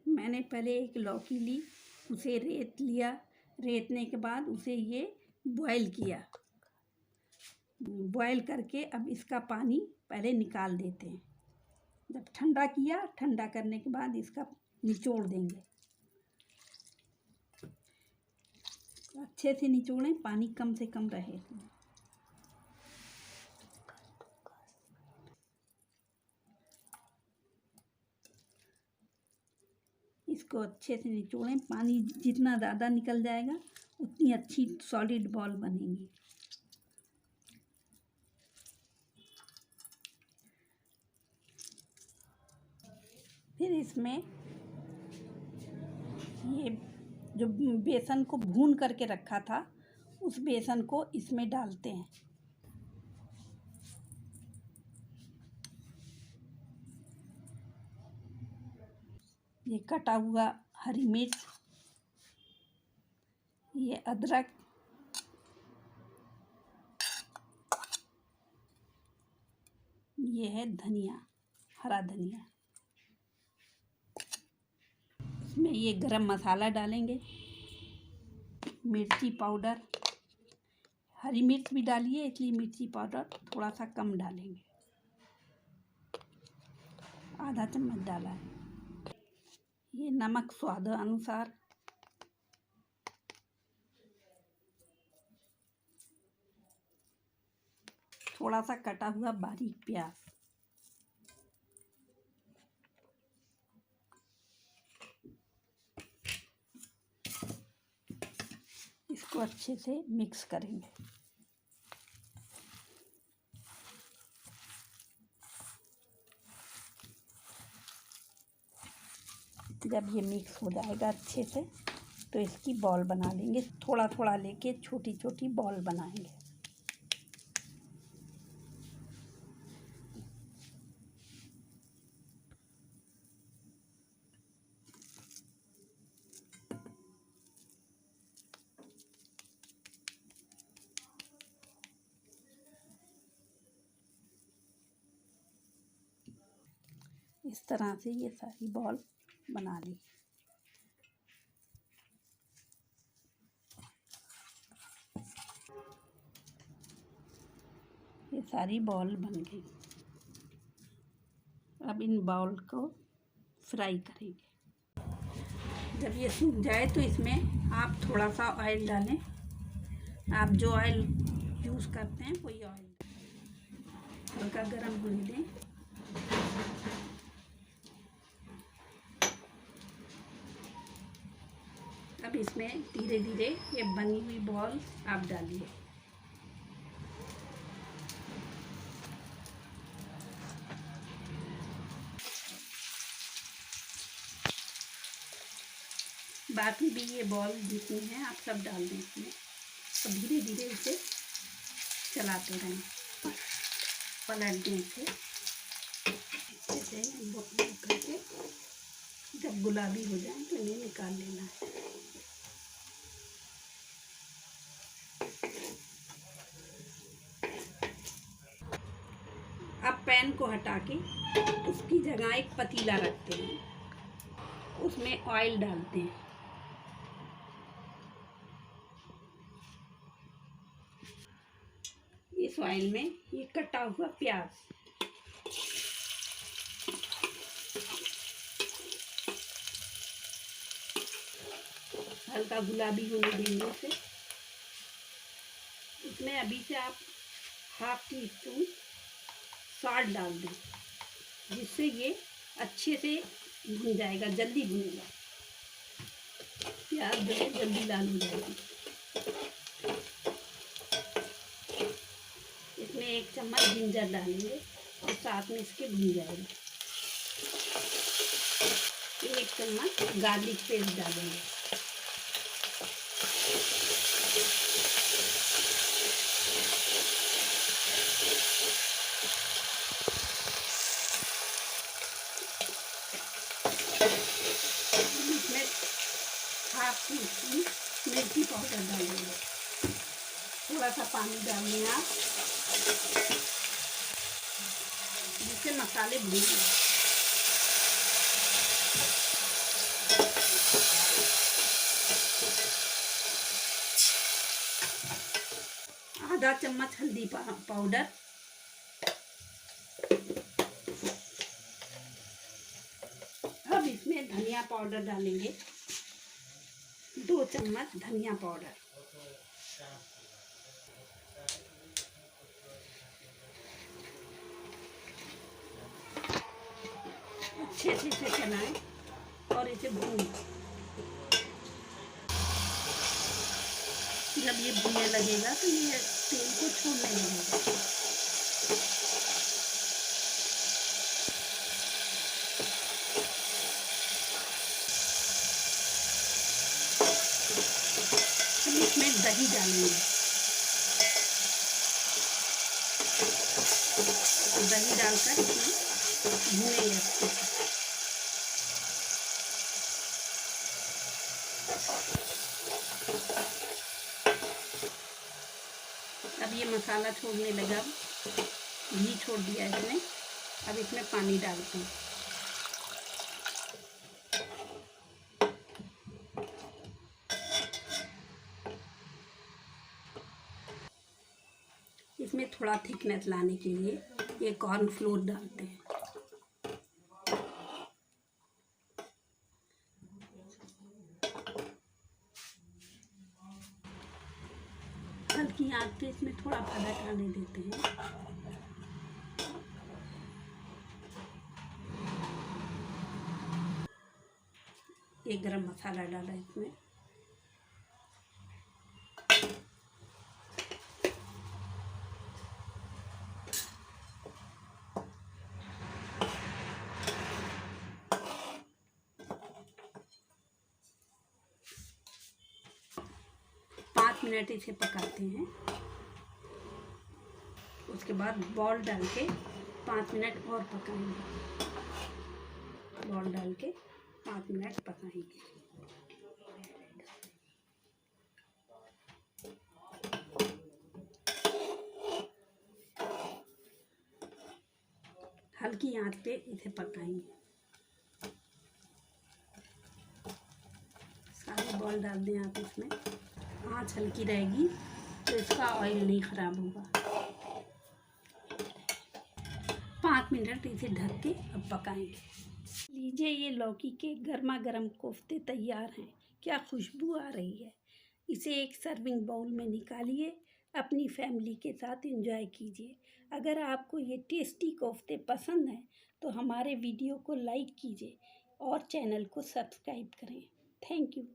मैंने पहले एक लौकी ली, उसे रेत लिया। रेतने के बाद उसे ये बॉयल किया। बॉयल करके अब इसका पानी पहले निकाल देते हैं। जब ठंडा किया, ठंडा करने के बाद इसका निचोड़ देंगे। अच्छे से निचोड़ें, पानी कम से कम रहे। इसको अच्छे से निचोड़ें। पानी जितना ज़्यादा निकल जाएगा उतनी अच्छी सॉलिड बॉल बनेगी। फिर इसमें ये जो बेसन को भून करके रखा था, उस बेसन को इसमें डालते हैं। ये कटा हुआ हरी मिर्च, ये अदरक, ये है धनिया, हरा धनिया। इसमें ये गरम मसाला डालेंगे, मिर्ची पाउडर। हरी मिर्च भी डालिए, इसलिए मिर्ची पाउडर थोड़ा सा कम डालेंगे, आधा चम्मच डाला है। ये नमक स्वाद अनुसार। थोड़ा सा कटा हुआ बारीक प्याज। इसको अच्छे से मिक्स करेंगे। जब ये मिक्स हो जाएगा अच्छे से, तो इसकी बॉल बना लेंगे। थोड़ा थोड़ा लेके छोटी छोटी बॉल बनाएंगे। इस तरह से ये सारी बॉल बना ली। ये सारी बॉल बन गई। अब इन बॉल को फ्राई करेंगे। जब ये सूख जाए तो इसमें आप थोड़ा सा ऑयल डालें। आप जो ऑयल यूज़ करते हैं वही ऑयल हल्का गरम होने दें। अब इसमें धीरे धीरे ये बनी हुई बॉल आप डालिए। बाकी भी ये बॉल जितनी हैं आप सब डाल दें इसमें, और धीरे धीरे इसे चलाते रहें, पलट दें इसे करके। जब गुलाबी हो जाए तो इन्हें निकाल लेना है। अब पैन को हटा के उसकी जगह एक पतीला रखते हैं, उसमें ऑयल डालते हैं। इस ऑयल में ये कटा हुआ प्याज, हल्का गुलाबी होने देंगे इसे। इसमें अभी से आप ½ टीस्पून सॉल्ट डाल दें, जिससे ये अच्छे से भुन जाएगा, जल्दी भुनेगा। प्याज जो है जल्दी लाल हो जाएगी। इसमें 1 चम्मच जिंजर डालेंगे और साथ में इसके भुन जाएगा। 1 चम्मच गार्लिक पेस्ट डालेंगे। इसमें ½ टीस्पून मिर्ची पाउडर डालेंगे। थोड़ा सा पानी डालें आप, जिससे मसाले भून जाए। आधा चम्मच हल्दी पाउडर, अब इसमें धनिया पाउडर डालेंगे, 2 चम्मच धनिया पाउडर, अच्छे से इसे चलाएं और इसे भूनें। जब ये भुनने लगेगा तो ये तेल को छोड़ने लगेगा। अब इसमें दही डालेंगे, दही डालकर इसमें भूनेंगे अच्छे से। अब ये मसाला छोड़ने लगा, घी छोड़ दिया इसने। अब इसमें पानी डालते हैं। इसमें थोड़ा थिकनेस लाने के लिए ये कॉर्नफ्लोर डालते हैं। हल्की आंच पे इसमें थोड़ा पलट आने देते हैं। ये गरम मसाला डाला इसमें, मिनट इसे पकाते हैं। उसके बाद बॉल डाल के 5 मिनट और पकाएंगे। बॉल डाल के 5 मिनट पकाएंगे। हल्की आंच पे इसे पकाएंगे। सारे बॉल डाल दें आप इसमें। आंच हल्की रहेगी तो इसका ऑयल नहीं खराब होगा। 5 मिनट इसे ढक के अब पकाएंगे। लीजिए, ये लौकी के गर्मा गर्म कोफ्ते तैयार हैं। क्या खुशबू आ रही है। इसे एक सर्विंग बाउल में निकालिए, अपनी फैमिली के साथ एंजॉय कीजिए। अगर आपको ये टेस्टी कोफ्ते पसंद हैं तो हमारे वीडियो को लाइक कीजिए और चैनल को सब्सक्राइब करें। Thank you.